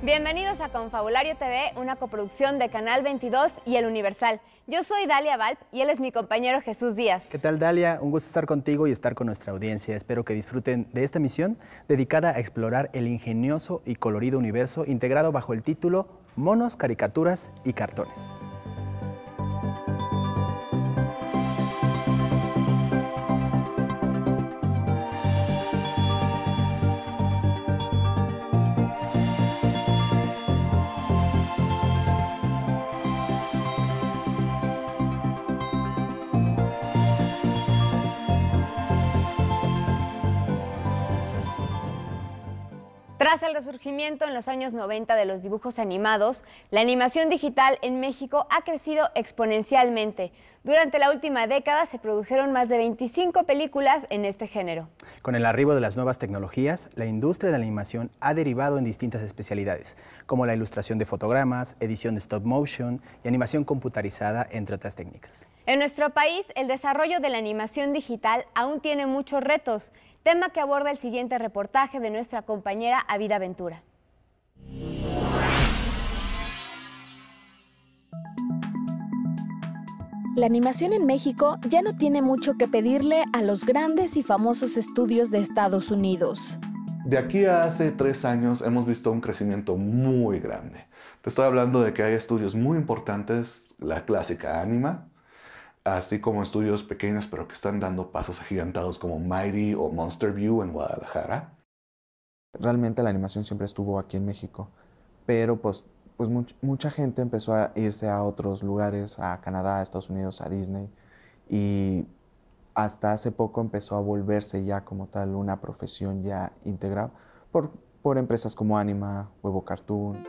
Bienvenidos a Confabulario TV, una coproducción de Canal 22 y El Universal. Yo soy Dalia Valp y él es mi compañero Jesús Díaz. ¿Qué tal, Dalia? Un gusto estar contigo y estar con nuestra audiencia. Espero que disfruten de esta misión dedicada a explorar el ingenioso y colorido universo integrado bajo el título Monos, Caricaturas y Cartones. Tras el resurgimiento en los años 90 de los dibujos animados, la animación digital en México ha crecido exponencialmente. Durante la última década se produjeron más de 25 películas en este género. Con el arribo de las nuevas tecnologías, la industria de la animación ha derivado en distintas especialidades, como la ilustración de fotogramas, edición de stop motion y animación computarizada, entre otras técnicas. En nuestro país, el desarrollo de la animación digital aún tiene muchos retos, tema que aborda el siguiente reportaje de nuestra compañera Avida Ventura. La animación en México ya no tiene mucho que pedirle a los grandes y famosos estudios de Estados Unidos. De aquí a hace 3 años hemos visto un crecimiento muy grande. Te estoy hablando de que hay estudios muy importantes, la clásica Anima, así como estudios pequeños pero que están dando pasos agigantados como Mighty o Monster View en Guadalajara. Realmente la animación siempre estuvo aquí en México, pero pues mucha gente empezó a irse a otros lugares, a Canadá, a Estados Unidos, a Disney, y hasta hace poco empezó a volverse ya como tal una profesión ya integral por empresas como Anima, Huevo Cartoon.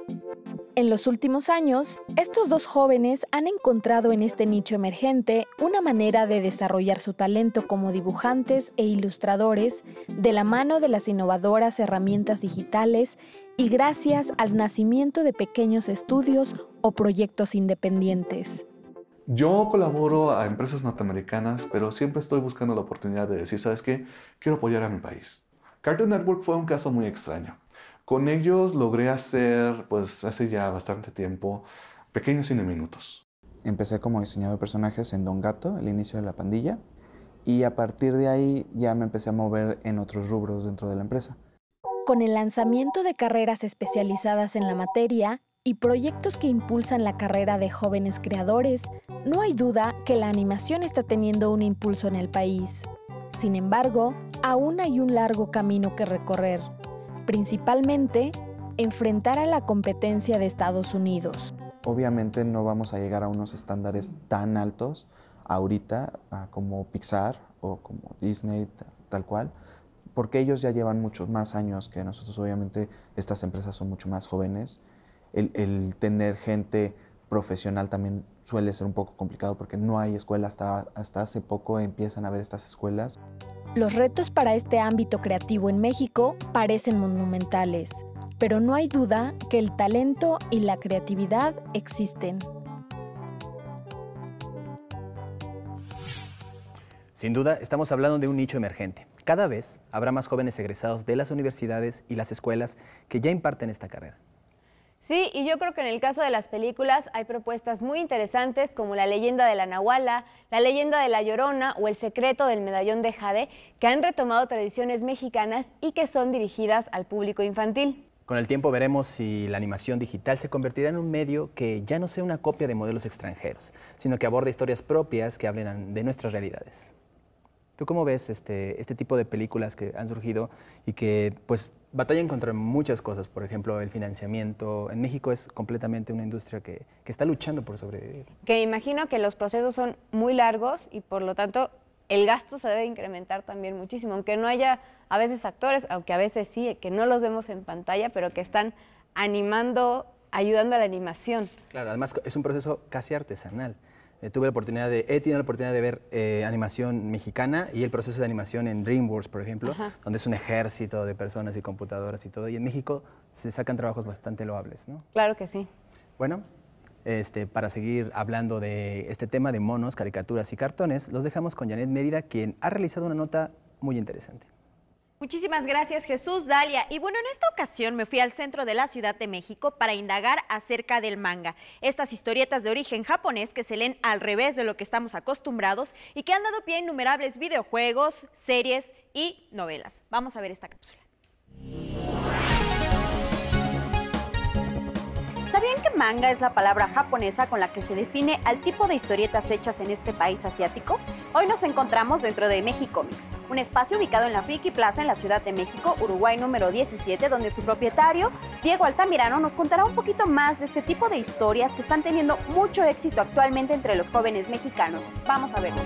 En los últimos años, estos dos jóvenes han encontrado en este nicho emergente una manera de desarrollar su talento como dibujantes e ilustradores de la mano de las innovadoras herramientas digitales y gracias al nacimiento de pequeños estudios o proyectos independientes. Yo colaboro a empresas norteamericanas, pero siempre estoy buscando la oportunidad de decir, ¿sabes qué? Quiero apoyar a mi país. Cartoon Network fue un caso muy extraño. Con ellos logré hacer, pues hace ya bastante tiempo, pequeños cineminutos. Empecé como diseñador de personajes en Don Gato, el inicio de la pandilla, y a partir de ahí ya me empecé a mover en otros rubros dentro de la empresa. Con el lanzamiento de carreras especializadas en la materia y proyectos que impulsan la carrera de jóvenes creadores, no hay duda que la animación está teniendo un impulso en el país. Sin embargo, aún hay un largo camino que recorrer. Principalmente, enfrentar a la competencia de Estados Unidos. Obviamente no vamos a llegar a unos estándares tan altos ahorita como Pixar o como Disney, tal cual, porque ellos ya llevan muchos más años que nosotros. Obviamente estas empresas son mucho más jóvenes. El tener gente profesional también suele ser un poco complicado porque no hay escuelas, hasta hace poco empiezan a haber estas escuelas. Los retos para este ámbito creativo en México parecen monumentales, pero no hay duda que el talento y la creatividad existen. Sin duda, estamos hablando de un nicho emergente. Cada vez habrá más jóvenes egresados de las universidades y las escuelas que ya imparten esta carrera. Sí, y yo creo que en el caso de las películas hay propuestas muy interesantes como La leyenda de la Nahuala, La leyenda de la Llorona o El secreto del medallón de Jade, que han retomado tradiciones mexicanas y que son dirigidas al público infantil. Con el tiempo veremos si la animación digital se convertirá en un medio que ya no sea una copia de modelos extranjeros, sino que aborde historias propias que hablen de nuestras realidades. ¿Tú cómo ves este tipo de películas que han surgido y que pues batallan contra muchas cosas? Por ejemplo, el financiamiento. En México es completamente una industria que está luchando por sobrevivir. Que imagino que los procesos son muy largos y por lo tanto el gasto se debe incrementar también muchísimo, aunque no haya a veces actores, aunque a veces sí, que no los vemos en pantalla, pero que están animando, ayudando a la animación. Claro, además es un proceso casi artesanal. He tenido la oportunidad de ver animación mexicana y el proceso de animación en DreamWorks, por ejemplo, Ajá. donde es un ejército de personas y computadoras y todo. Y en México se sacan trabajos bastante loables, ¿no? Claro que sí. Bueno, para seguir hablando de este tema de monos, caricaturas y cartones, los dejamos con Janet Mérida, quien ha realizado una nota muy interesante. Muchísimas gracias, Jesús, Dalia. Y bueno, en esta ocasión me fui al centro de la Ciudad de México para indagar acerca del manga. Estas historietas de origen japonés que se leen al revés de lo que estamos acostumbrados y que han dado pie a innumerables videojuegos, series y novelas. Vamos a ver esta cápsula. ¿Sabían que manga es la palabra japonesa con la que se define al tipo de historietas hechas en este país asiático? Hoy nos encontramos dentro de Mexicomics, un espacio ubicado en la Friki Plaza en la Ciudad de México, Uruguay número 17, donde su propietario, Diego Altamirano, nos contará un poquito más de este tipo de historias que están teniendo mucho éxito actualmente entre los jóvenes mexicanos. Vamos a verlo.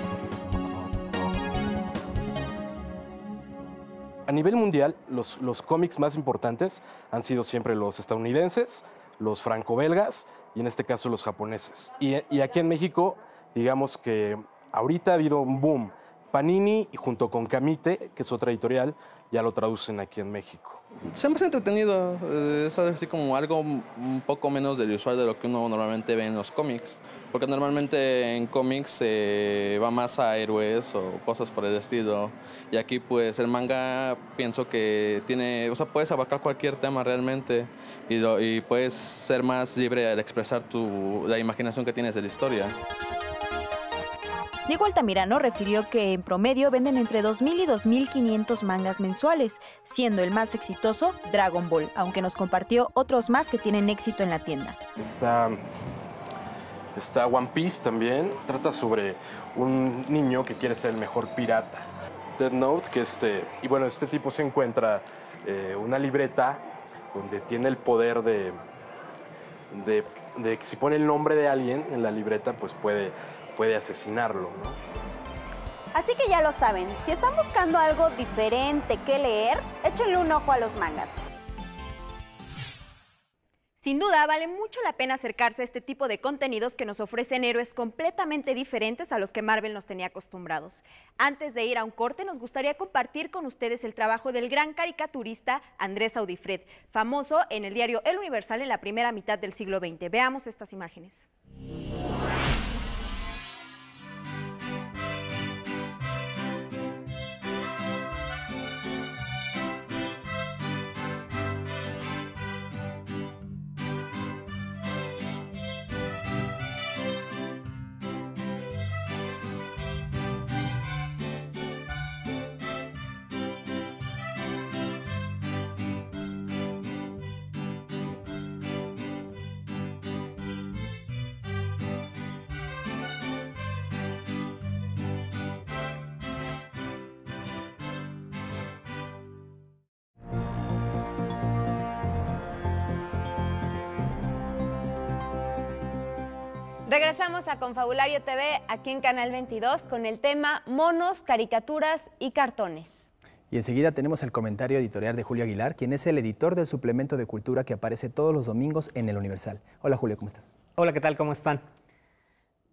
A nivel mundial, los cómics más importantes han sido siempre los estadounidenses, los franco-belgas y en este caso los japoneses. Y aquí en México, digamos que ahorita ha habido un boom. Panini, junto con Camite, que es otra editorial, ya lo traducen aquí en México. Siempre es entretenido, es así como algo un poco menos del usual de lo que uno normalmente ve en los cómics, porque normalmente en cómics se va más a héroes o cosas por el estilo, y aquí pues el manga pienso que tiene, o sea, puedes abarcar cualquier tema realmente y puedes ser más libre al expresar la imaginación que tienes de la historia. Diego Altamirano refirió que en promedio venden entre 2.000 y 2.500 mangas mensuales, siendo el más exitoso Dragon Ball, aunque nos compartió otros más que tienen éxito en la tienda. Está One Piece también, trata sobre un niño que quiere ser el mejor pirata. Death Note, y bueno, este tipo se encuentra una libreta donde tiene el poder de que si pone el nombre de alguien en la libreta, pues puede asesinarlo, ¿no? Así que ya lo saben, si están buscando algo diferente que leer, échenle un ojo a los mangas. Sin duda, vale mucho la pena acercarse a este tipo de contenidos que nos ofrecen héroes completamente diferentes a los que Marvel nos tenía acostumbrados. Antes de ir a un corte, nos gustaría compartir con ustedes el trabajo del gran caricaturista Andrés Audifred, famoso en el diario El Universal en la primera mitad del siglo XX. Veamos estas imágenes. Regresamos a Confabulario TV aquí en Canal 22 con el tema monos, caricaturas y cartones. Y enseguida tenemos el comentario editorial de Julio Aguilar, quien es el editor del suplemento de cultura que aparece todos los domingos en El Universal. Hola Julio, ¿cómo estás? Hola, ¿qué tal? ¿Cómo están?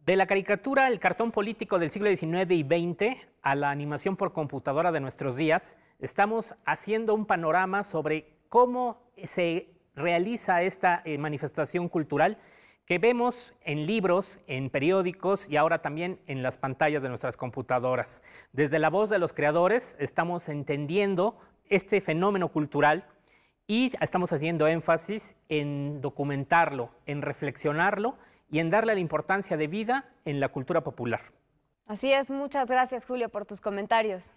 De la caricatura, el cartón político del siglo XIX y XX a la animación por computadora de nuestros días, estamos haciendo un panorama sobre cómo se realiza esta manifestación cultural que vemos en libros, en periódicos y ahora también en las pantallas de nuestras computadoras. Desde la voz de los creadores estamos entendiendo este fenómeno cultural y estamos haciendo énfasis en documentarlo, en reflexionarlo y en darle la importancia de vida en la cultura popular. Así es, muchas gracias Julio por tus comentarios.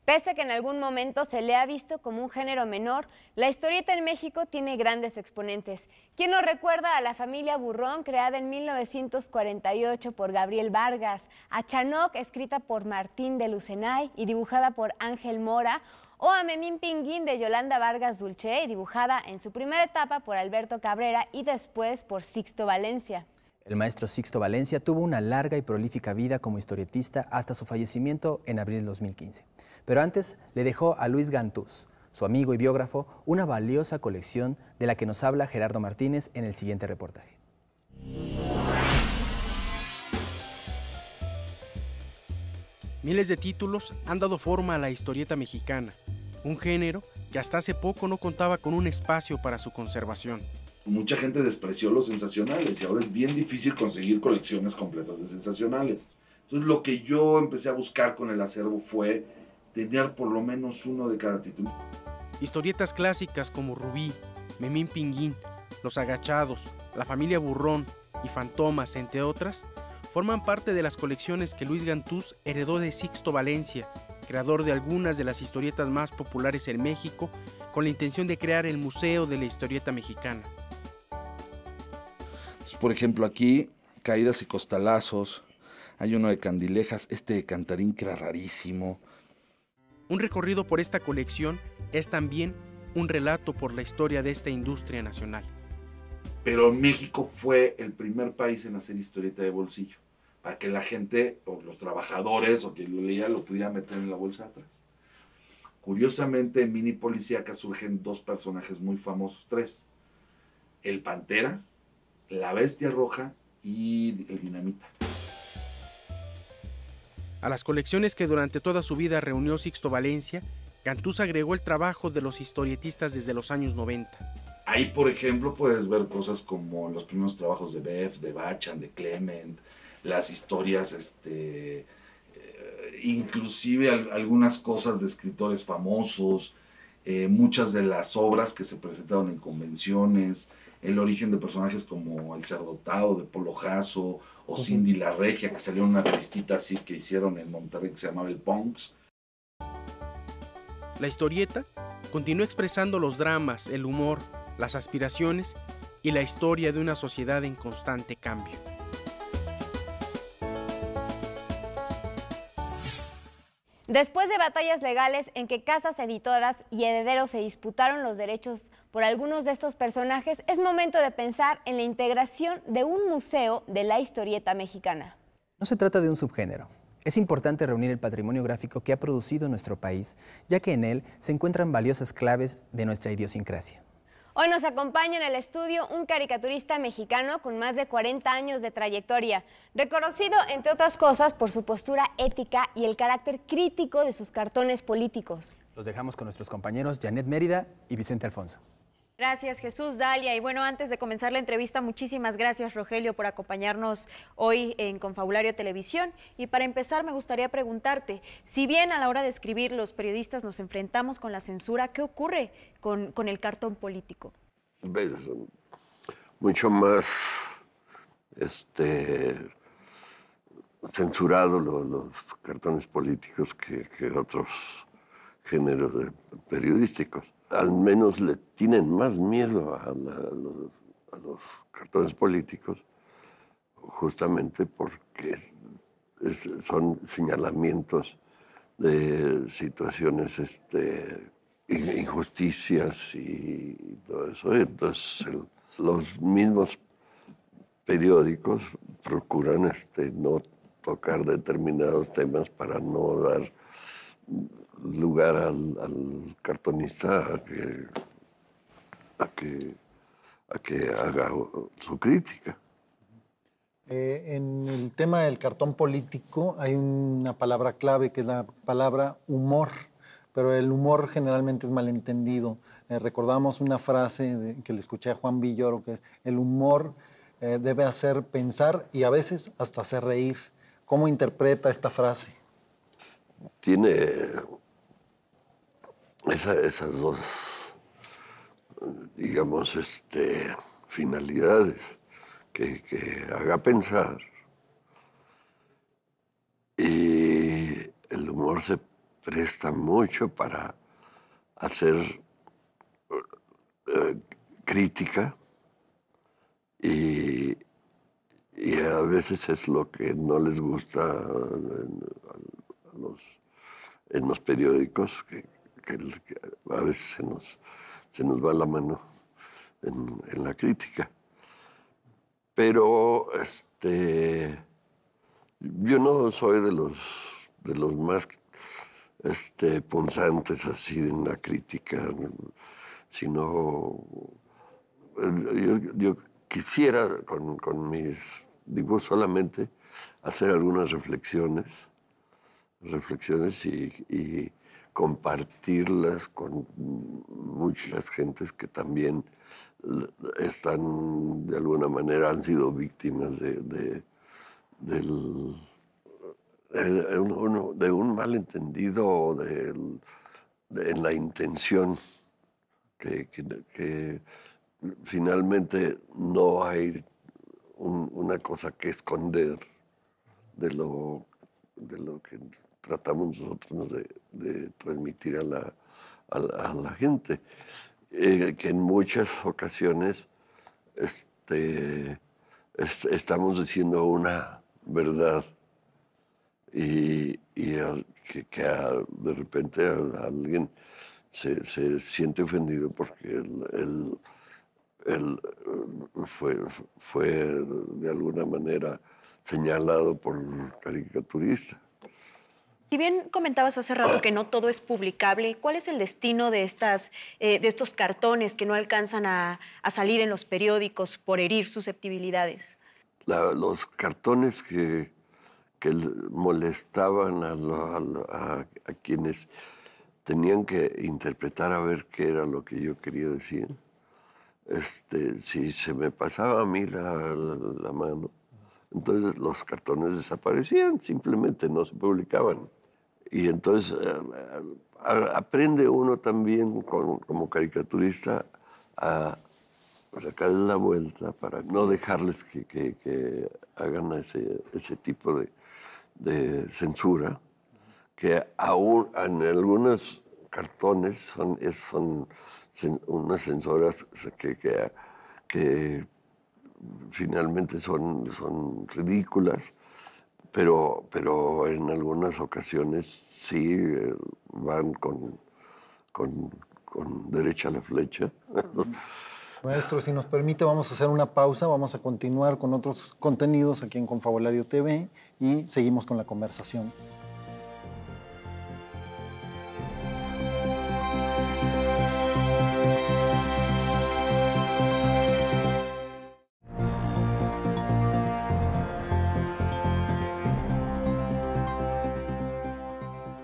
Pese a que en algún momento se le ha visto como un género menor, la historieta en México tiene grandes exponentes. ¿Quién nos recuerda a la familia Burrón, creada en 1948 por Gabriel Vargas, a Chanoc, escrita por Martín de Lucenay y dibujada por Ángel Mora, o a Memín Pinguín de Yolanda Vargas Dulce, dibujada en su primera etapa por Alberto Cabrera y después por Sixto Valencia? El maestro Sixto Valencia tuvo una larga y prolífica vida como historietista hasta su fallecimiento en abril de 2015. Pero antes le dejó a Luis Gantús, su amigo y biógrafo, una valiosa colección de la que nos habla Gerardo Martínez en el siguiente reportaje. Miles de títulos han dado forma a la historieta mexicana, un género que hasta hace poco no contaba con un espacio para su conservación. Mucha gente despreció los sensacionales y ahora es bien difícil conseguir colecciones completas de sensacionales. Entonces lo que yo empecé a buscar con el acervo fue tener por lo menos uno de cada título. Historietas clásicas como Rubí, Memín Pinguín, Los Agachados, La Familia Burrón y Fantomas, entre otras, forman parte de las colecciones que Luis Gantús heredó de Sixto Valencia, creador de algunas de las historietas más populares en México, con la intención de crear el Museo de la Historieta Mexicana. Por ejemplo, aquí, Caídas y Costalazos, hay uno de Candilejas, este de Cantarín que era rarísimo. Un recorrido por esta colección es también un relato por la historia de esta industria nacional. Pero México fue el primer país en hacer historieta de bolsillo, para que la gente, o los trabajadores, o quien lo leía, lo pudiera meter en la bolsa atrás. Curiosamente, en Mini Policíaca surgen dos personajes muy famosos, tres. El Pantera, la Bestia Roja y el Dinamita. A las colecciones que durante toda su vida reunió Sixto Valencia, Gantús agregó el trabajo de los historietistas desde los años 90. Ahí, por ejemplo, puedes ver cosas como los primeros trabajos de Beff, de Bachan, de Clement, las historias, inclusive algunas cosas de escritores famosos, muchas de las obras que se presentaron en convenciones, el origen de personajes como El Cerdotado de Polo Jasso o Cindy la Regia, que salió en una revistita así que hicieron en Monterrey que se llamaba El Punks. La historieta continúa expresando los dramas, el humor, las aspiraciones y la historia de una sociedad en constante cambio. Después de batallas legales en que casas editoras y herederos se disputaron los derechos por algunos de estos personajes, es momento de pensar en la integración de un museo de la historieta mexicana. No se trata de un subgénero. Es importante reunir el patrimonio gráfico que ha producido nuestro país, ya que en él se encuentran valiosas claves de nuestra idiosincrasia. Hoy nos acompaña en el estudio un caricaturista mexicano con más de 40 años de trayectoria, reconocido, entre otras cosas, por su postura ética y el carácter crítico de sus cartones políticos. Los dejamos con nuestros compañeros Janet Mérida y Vicente Alfonso. Gracias, Jesús, Dalia. Y bueno, antes de comenzar la entrevista, muchísimas gracias, Rogelio, por acompañarnos hoy en Confabulario Televisión. Y para empezar, me gustaría preguntarte, si bien a la hora de escribir los periodistas nos enfrentamos con la censura, ¿qué ocurre con el cartón político? Mucho más censurado los cartones políticos que otros géneros periodísticos. Al menos le tienen más miedo a los cartones políticos, justamente porque son señalamientos de situaciones, injusticias y todo eso. Entonces, los mismos periódicos procuran no tocar determinados temas para no dar lugar al cartonista a que haga su crítica. En el tema del cartón político hay una palabra clave que es la palabra humor, pero el humor generalmente es malentendido. Recordamos una frase que le escuché a Juan Villoro, que es: el humor debe hacer pensar y a veces hasta hacer reír. ¿Cómo interpreta esta frase? Tiene esas dos, digamos, finalidades, que haga pensar, y el humor se presta mucho para hacer crítica y a veces es lo que no les gusta en los periódicos, que a veces se nos va la mano en la crítica. Pero yo no soy de los más punzantes así en la crítica, sino yo quisiera con mis dibujos solamente hacer algunas reflexiones y compartirlas con muchas gentes que también están, de alguna manera, han sido víctimas de un malentendido o en la intención que finalmente no hay una cosa que esconder de lo que tratamos nosotros de transmitir a la gente, que en muchas ocasiones estamos diciendo una verdad y que de repente alguien se siente ofendido porque él fue de alguna manera señalado por un caricaturista. Si bien comentabas hace rato que no todo es publicable, ¿cuál es el destino de estos cartones que no alcanzan a salir en los periódicos por herir susceptibilidades? Los cartones que molestaban a quienes tenían que interpretar a ver qué era lo que yo quería decir. Si se me pasaba a mí la mano, entonces los cartones desaparecían, simplemente no se publicaban. Y entonces aprende uno también como caricaturista a sacarles la vuelta para no dejarles que hagan ese tipo de censura, que aún en algunos cartones son unas censuras que finalmente son ridículas, pero en algunas ocasiones sí van con derecha a la flecha. Maestro, si nos permite, vamos a hacer una pausa, vamos a continuar con otros contenidos aquí en Confabulario TV y seguimos con la conversación.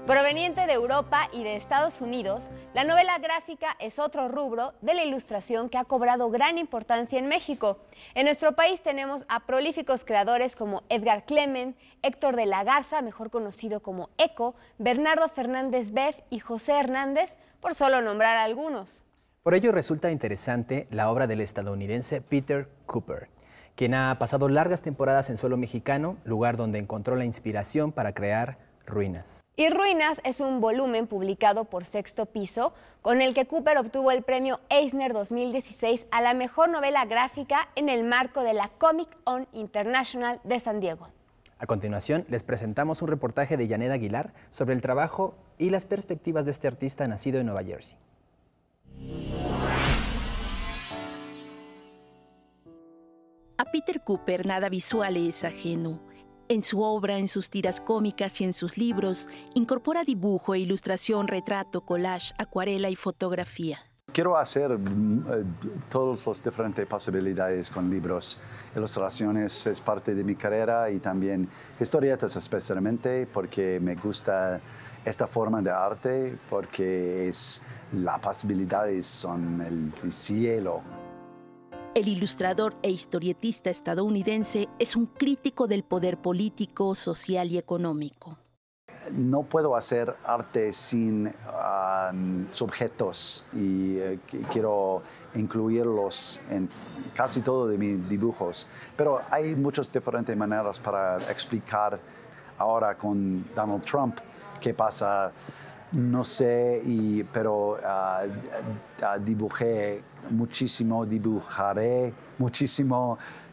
Proveniente de Europa y de Estados Unidos, la novela gráfica es otro rubro de la ilustración que ha cobrado gran importancia en México. En nuestro país tenemos a prolíficos creadores como Edgar Clement, Héctor de la Garza, mejor conocido como Eco, Bernardo Fernández Beff y José Hernández, por solo nombrar algunos. Por ello resulta interesante la obra del estadounidense Peter Cooper, quien ha pasado largas temporadas en suelo mexicano, lugar donde encontró la inspiración para crear Ruinas. Y Ruinas es un volumen publicado por Sexto Piso, con el que Cooper obtuvo el premio Eisner 2016 a la mejor novela gráfica en el marco de la Comic-Con International de San Diego. A continuación, les presentamos un reportaje de Janet Aguilar sobre el trabajo y las perspectivas de este artista nacido en Nueva Jersey. A Peter Cooper nada visual es ajeno. En su obra, en sus tiras cómicas y en sus libros, incorpora dibujo e ilustración, retrato, collage, acuarela y fotografía. Quiero hacer todas las diferentes posibilidades con libros. Ilustraciones es parte de mi carrera y también historietas especialmente porque me gusta esta forma de arte, porque las posibilidades son el cielo. El ilustrador e historietista estadounidense es un crítico del poder político, social y económico. No puedo hacer arte sin sujetos y quiero incluirlos en casi todo de mis dibujos. Pero hay muchas diferentes maneras para explicar ahora con Donald Trump qué pasa. No sé, pero dibujaré muchísimo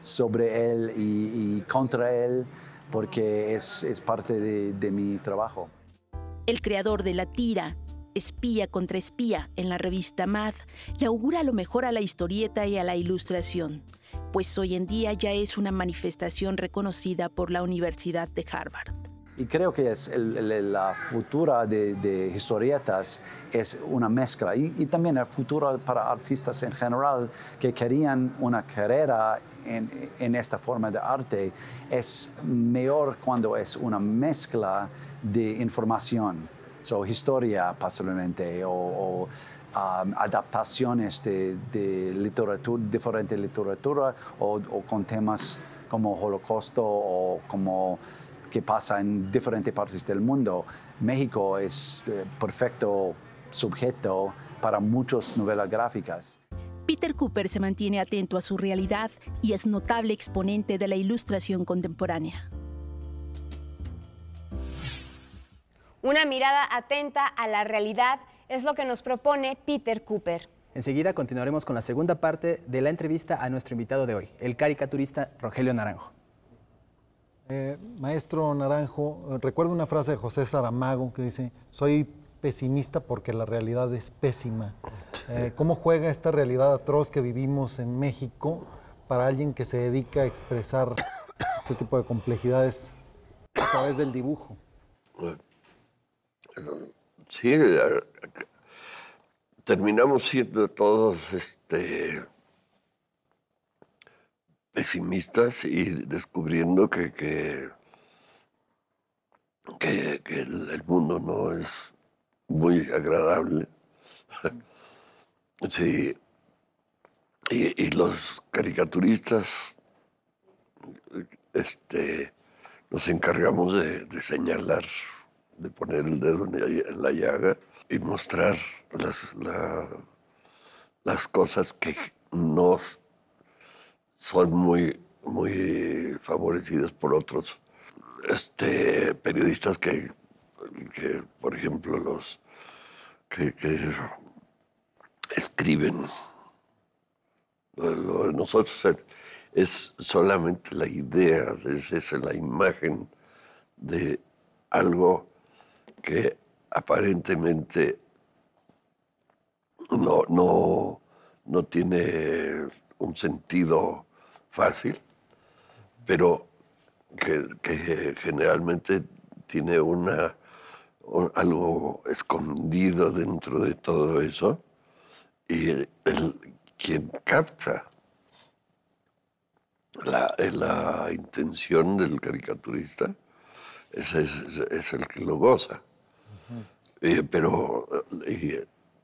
sobre él y contra él, porque es parte de mi trabajo. El creador de la tira, Espía contra Espía, en la revista Mad, le augura lo mejor a la historieta y a la ilustración, pues hoy en día ya es una manifestación reconocida por la Universidad de Harvard. Y creo que la futura de historietas es una mezcla y también el futuro para artistas en general que querían una carrera en esta forma de arte es mejor cuando es una mezcla de información, historia posiblemente o adaptaciones de literatura, diferente literatura o con temas como Holocausto o como que pasa en diferentes partes del mundo. México es perfecto sujeto para muchas novelas gráficas. Peter Cooper se mantiene atento a su realidad y es notable exponente de la ilustración contemporánea. Una mirada atenta a la realidad es lo que nos propone Peter Cooper. Enseguida continuaremos con la segunda parte de la entrevista a nuestro invitado de hoy, el caricaturista Rogelio Naranjo. Maestro Naranjo, recuerdo una frase de José Saramago que dice: soy pesimista porque la realidad es pésima. ¿Cómo juega esta realidad atroz que vivimos en México para alguien que se dedica a expresar este tipo de complejidades a través del dibujo? Sí, terminamos siendo todos pesimistas y descubriendo que el mundo no es muy agradable. Sí, y los caricaturistas nos encargamos de señalar, de poner el dedo en la llaga y mostrar las cosas que no son muy favorecidas por otros periodistas que, por ejemplo, los que escriben. Lo de nosotros es solamente la idea, es la imagen de algo que aparentemente no tiene un sentido fácil, pero que generalmente tiene algo escondido dentro de todo eso, y quien capta la intención del caricaturista es el que lo goza. Pero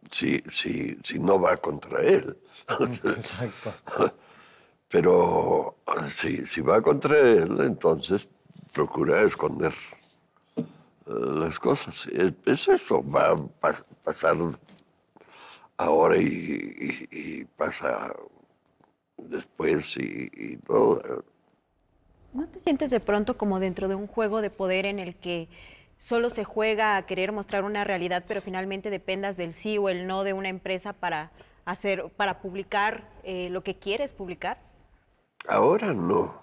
si no va contra él. Exacto. Pero si va contra él, entonces procura esconder las cosas. Eso va a pasar ahora y pasa después y todo. ¿No te sientes de pronto como dentro de un juego de poder en el que solo se juega a querer mostrar una realidad, pero finalmente dependas del sí o el no de una empresa para publicar lo que quieres publicar? Ahora no.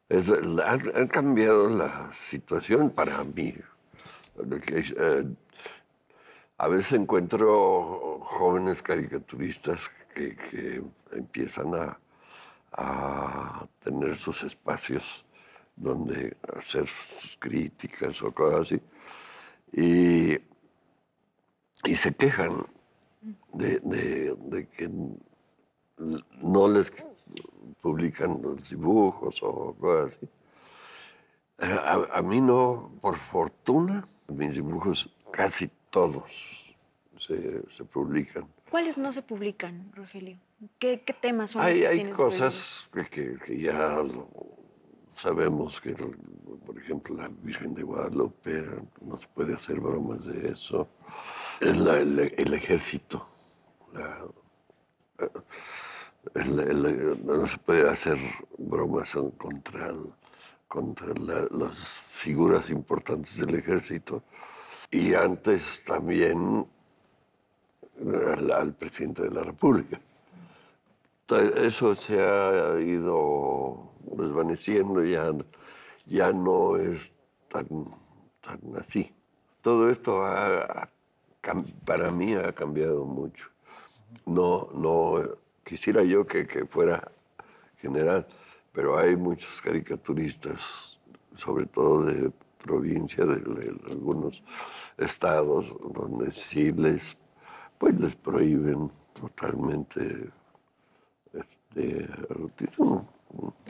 Ha cambiado la situación para mí. A veces encuentro jóvenes caricaturistas que empiezan a tener sus espacios donde hacer sus críticas o cosas así, y se quejan de que no les publican los dibujos o cosas así. A mí no, por fortuna, mis dibujos casi todos se publican. ¿Cuáles no se publican, Rogelio? ¿Qué temas son los que Hay tienes cosas que ya sabemos que, por ejemplo, la Virgen de Guadalupe, no se puede hacer bromas de eso. El ejército, no se puede hacer bromas contra las figuras importantes del ejército. Y antes también al presidente de la República. Eso se ha ido desvaneciendo, ya no es tan así. Todo esto para mí ha cambiado mucho. No quisiera yo que fuera general, pero hay muchos caricaturistas, sobre todo de provincia, de algunos estados, donde sí les prohíben totalmente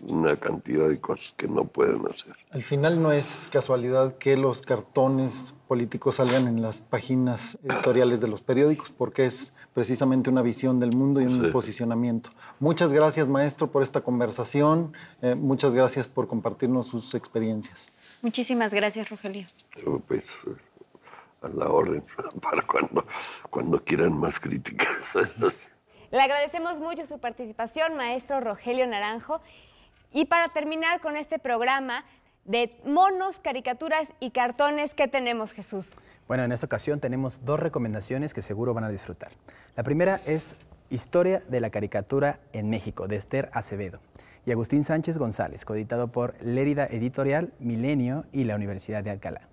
una cantidad de cosas que no pueden hacer. Al final no es casualidad que los cartones políticos salgan en las páginas editoriales de los periódicos, porque es precisamente una visión del mundo y un posicionamiento. Muchas gracias, maestro, por esta conversación. Muchas gracias por compartirnos sus experiencias. Muchísimas gracias, Rogelio. Pues a la orden para cuando quieran más críticas. Le agradecemos mucho su participación, maestro Rogelio Naranjo. Y para terminar con este programa de monos, caricaturas y cartones, ¿qué tenemos, Jesús? Bueno, en esta ocasión tenemos 2 recomendaciones que seguro van a disfrutar. La primera es Historia de la caricatura en México, de Esther Acevedo y Agustín Sánchez González, coeditado por Lérida Editorial, Milenio y la Universidad de Alcalá.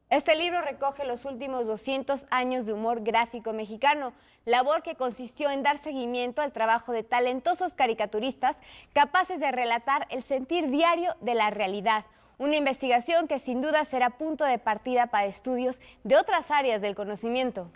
Este libro recoge los últimos 200 años de humor gráfico mexicano, labor que consistió en dar seguimiento al trabajo de talentosos caricaturistas capaces de relatar el sentir diario de la realidad. Una investigación que sin duda será punto de partida para estudios de otras áreas del conocimiento.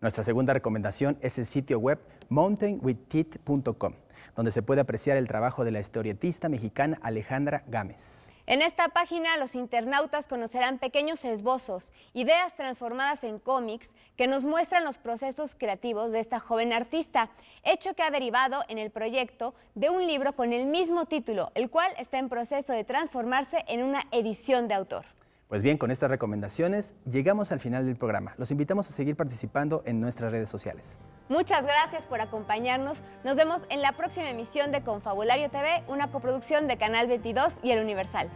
Nuestra segunda recomendación es el sitio web mountainwithtit.com, donde se puede apreciar el trabajo de la historietista mexicana Alejandra Gámez. En esta página los internautas conocerán pequeños esbozos, ideas transformadas en cómics que nos muestran los procesos creativos de esta joven artista, hecho que ha derivado en el proyecto de un libro con el mismo título, el cual está en proceso de transformarse en una edición de autor. Pues bien, con estas recomendaciones llegamos al final del programa. Los invitamos a seguir participando en nuestras redes sociales. Muchas gracias por acompañarnos. Nos vemos en la próxima emisión de Confabulario TV, una coproducción de Canal 22 y El Universal.